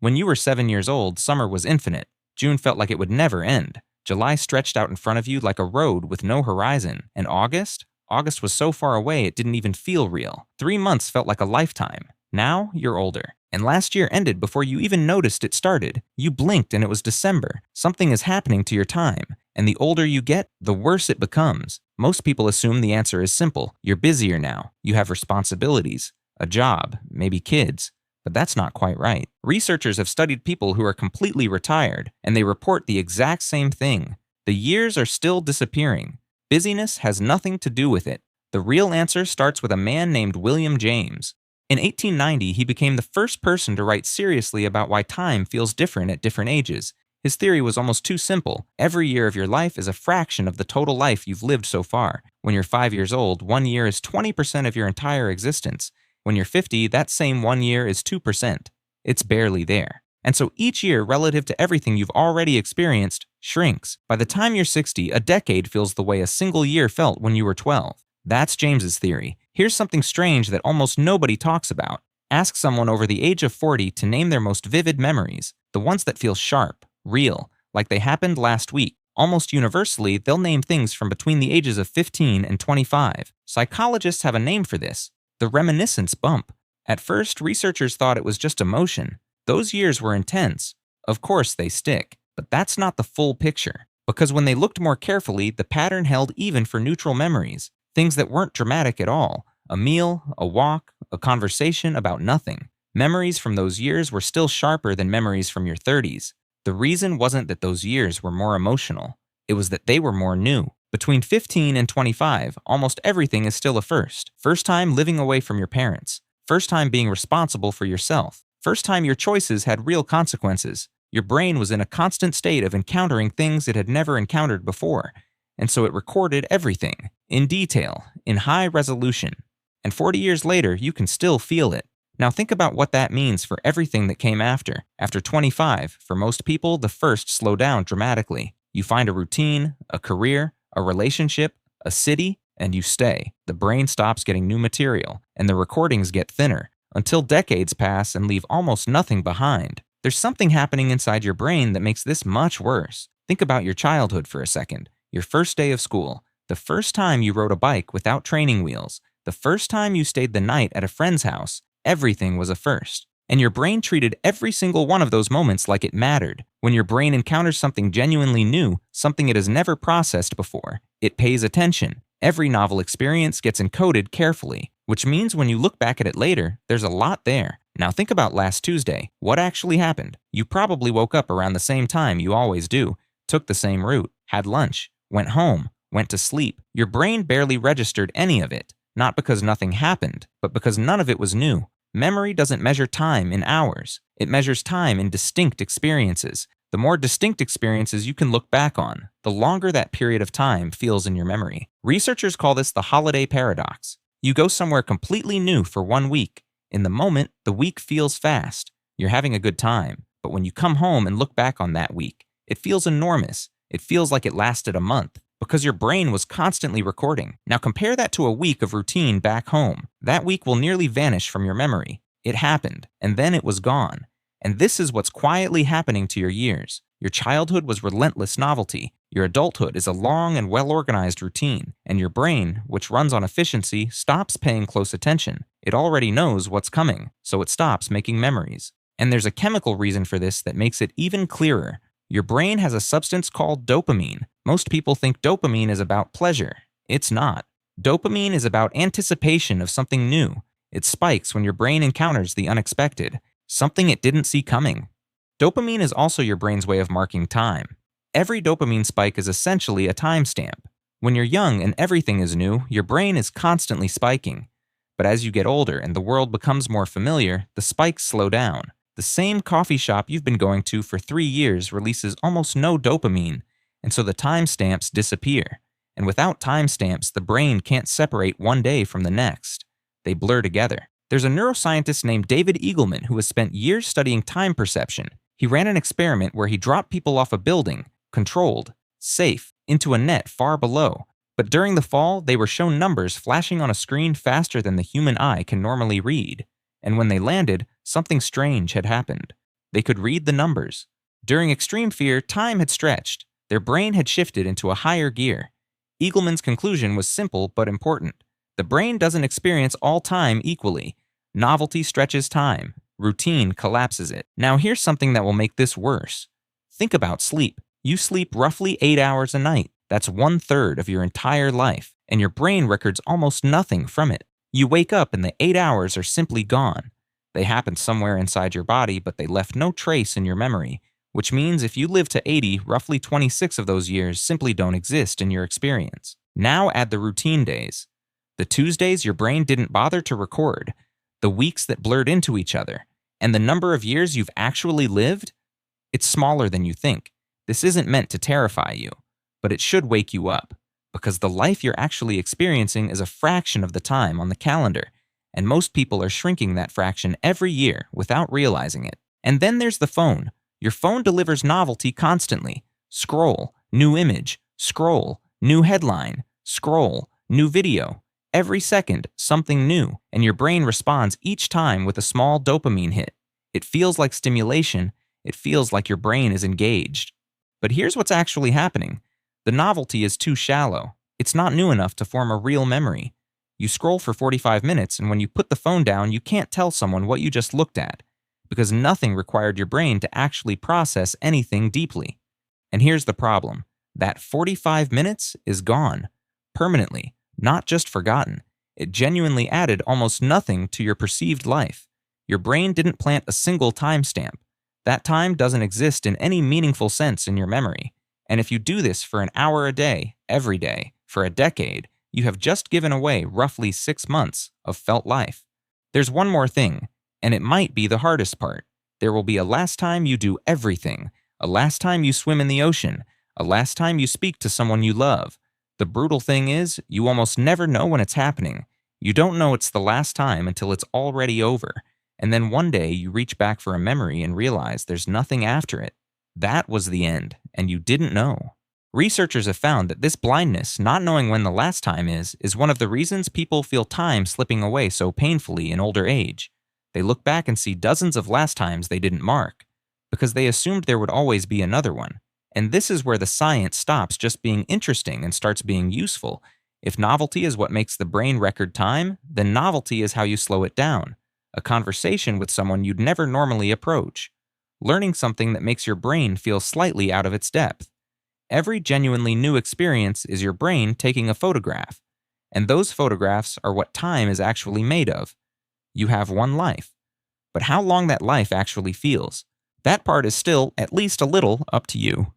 When you were 7 years old, summer was infinite. June felt like it would never end. July stretched out in front of you like a road with no horizon. And August? August was so far away it didn't even feel real. 3 months felt like a lifetime. Now, you're older. And last year ended before you even noticed it started. You blinked and it was December. Something is happening to your time. And the older you get, the worse it becomes. Most people assume the answer is simple. You're busier now. You have responsibilities. A job. Maybe kids. But that's not quite right. Researchers have studied people who are completely retired, and they report the exact same thing. The years are still disappearing. Busyness has nothing to do with it. The real answer starts with a man named William James. In 1890, he became the first person to write seriously about why time feels different at different ages. His theory was almost too simple. Every year of your life is a fraction of the total life you've lived so far. When you're 5 years old, 1 year is 20% of your entire existence. When you're 50, that same 1 year is 2%. It's barely there. And so each year, relative to everything you've already experienced, shrinks. By the time you're 60, a decade feels the way a single year felt when you were 12. That's James's theory. Here's something strange that almost nobody talks about. Ask someone over the age of 40 to name their most vivid memories, the ones that feel sharp, real, like they happened last week. Almost universally, they'll name things from between the ages of 15 and 25. Psychologists have a name for this: the reminiscence bump. At first, researchers thought it was just emotion. Those years were intense. Of course, they stick. But that's not the full picture. Because when they looked more carefully, the pattern held even for neutral memories. Things that weren't dramatic at all. A meal, a walk, a conversation about nothing. Memories from those years were still sharper than memories from your 30s. The reason wasn't that those years were more emotional. It was that they were more new. Between 15 and 25, almost everything is still a first. First time living away from your parents. First time being responsible for yourself. First time your choices had real consequences. Your brain was in a constant state of encountering things it had never encountered before. And so it recorded everything, in detail, in high resolution. And 40 years later, you can still feel it. Now think about what that means for everything that came after. After 25, for most people, the first slow down dramatically. You find a routine, a career, a relationship, a city, and you stay. The brain stops getting new material, and the recordings get thinner, until decades pass and leave almost nothing behind. There's something happening inside your brain that makes this much worse. Think about your childhood for a second. Your first day of school. The first time you rode a bike without training wheels. The first time you stayed the night at a friend's house. Everything was a first. And your brain treated every single one of those moments like it mattered. When your brain encounters something genuinely new, something it has never processed before, it pays attention. Every novel experience gets encoded carefully, which means when you look back at it later, there's a lot there. Now think about last Tuesday. What actually happened? You probably woke up around the same time you always do, took the same route, had lunch, went home, went to sleep. Your brain barely registered any of it, not because nothing happened, but because none of it was new. Memory doesn't measure time in hours. It measures time in distinct experiences. The more distinct experiences you can look back on, the longer that period of time feels in your memory. Researchers call this the holiday paradox. You go somewhere completely new for 1 week. In the moment, the week feels fast. You're having a good time. But when you come home and look back on that week, it feels enormous. It feels like it lasted a month, because your brain was constantly recording. Now compare that to a week of routine back home. That week will nearly vanish from your memory. It happened, and then it was gone. And this is what's quietly happening to your years. Your childhood was relentless novelty. Your adulthood is a long and well-organized routine. And your brain, which runs on efficiency, stops paying close attention. It already knows what's coming, so it stops making memories. And there's a chemical reason for this that makes it even clearer. Your brain has a substance called dopamine. Most people think dopamine is about pleasure. It's not. Dopamine is about anticipation of something new. It spikes when your brain encounters the unexpected, something it didn't see coming. Dopamine is also your brain's way of marking time. Every dopamine spike is essentially a timestamp. When you're young and everything is new, your brain is constantly spiking. But as you get older and the world becomes more familiar, the spikes slow down. The same coffee shop you've been going to for 3 years releases almost no dopamine, and so the timestamps disappear. And without timestamps, the brain can't separate one day from the next. They blur together. There's a neuroscientist named David Eagleman who has spent years studying time perception. He ran an experiment where he dropped people off a building, controlled, safe, into a net far below. But during the fall, they were shown numbers flashing on a screen faster than the human eye can normally read. And when they landed, something strange had happened. They could read the numbers. During extreme fear, time had stretched. Their brain had shifted into a higher gear. Eagleman's conclusion was simple but important. The brain doesn't experience all time equally. Novelty stretches time. Routine collapses it. Now here's something that will make this worse. Think about sleep. You sleep roughly 8 hours a night. That's 1/3 of your entire life, and your brain records almost nothing from it. You wake up and the 8 hours are simply gone. They happened somewhere inside your body, but they left no trace in your memory, which means if you live to 80, roughly 26 of those years simply don't exist in your experience. Now add the routine days. The Tuesdays your brain didn't bother to record, the weeks that blurred into each other, and the number of years you've actually lived. It's smaller than you think. This isn't meant to terrify you, but it should wake you up, because the life you're actually experiencing is a fraction of the time on the calendar, and most people are shrinking that fraction every year without realizing it. And then there's the phone. Your phone delivers novelty constantly. Scroll, new image, scroll, new headline, scroll, new video. Every second, something new, and your brain responds each time with a small dopamine hit. It feels like stimulation. It feels like your brain is engaged. But here's what's actually happening. The novelty is too shallow. It's not new enough to form a real memory. You scroll for 45 minutes, and when you put the phone down, you can't tell someone what you just looked at, because nothing required your brain to actually process anything deeply. And here's the problem. That 45 minutes is gone. Permanently. Not just forgotten. It genuinely added almost nothing to your perceived life. Your brain didn't plant a single timestamp. That time doesn't exist in any meaningful sense in your memory. And if you do this for an hour a day, every day, for a decade, you have just given away roughly 6 months of felt life. There's one more thing, and it might be the hardest part. There will be a last time you do everything, a last time you swim in the ocean, a last time you speak to someone you love. The brutal thing is, you almost never know when it's happening. You don't know it's the last time until it's already over, and then one day you reach back for a memory and realize there's nothing after it. That was the end, and you didn't know. Researchers have found that this blindness, not knowing when the last time is one of the reasons people feel time slipping away so painfully in older age. They look back and see dozens of last times they didn't mark, because they assumed there would always be another one. And this is where the science stops just being interesting and starts being useful. If novelty is what makes the brain record time, then novelty is how you slow it down. A conversation with someone you'd never normally approach. Learning something that makes your brain feel slightly out of its depth. Every genuinely new experience is your brain taking a photograph. And those photographs are what time is actually made of. You have one life. But how long that life actually feels, that part is still at least a little up to you.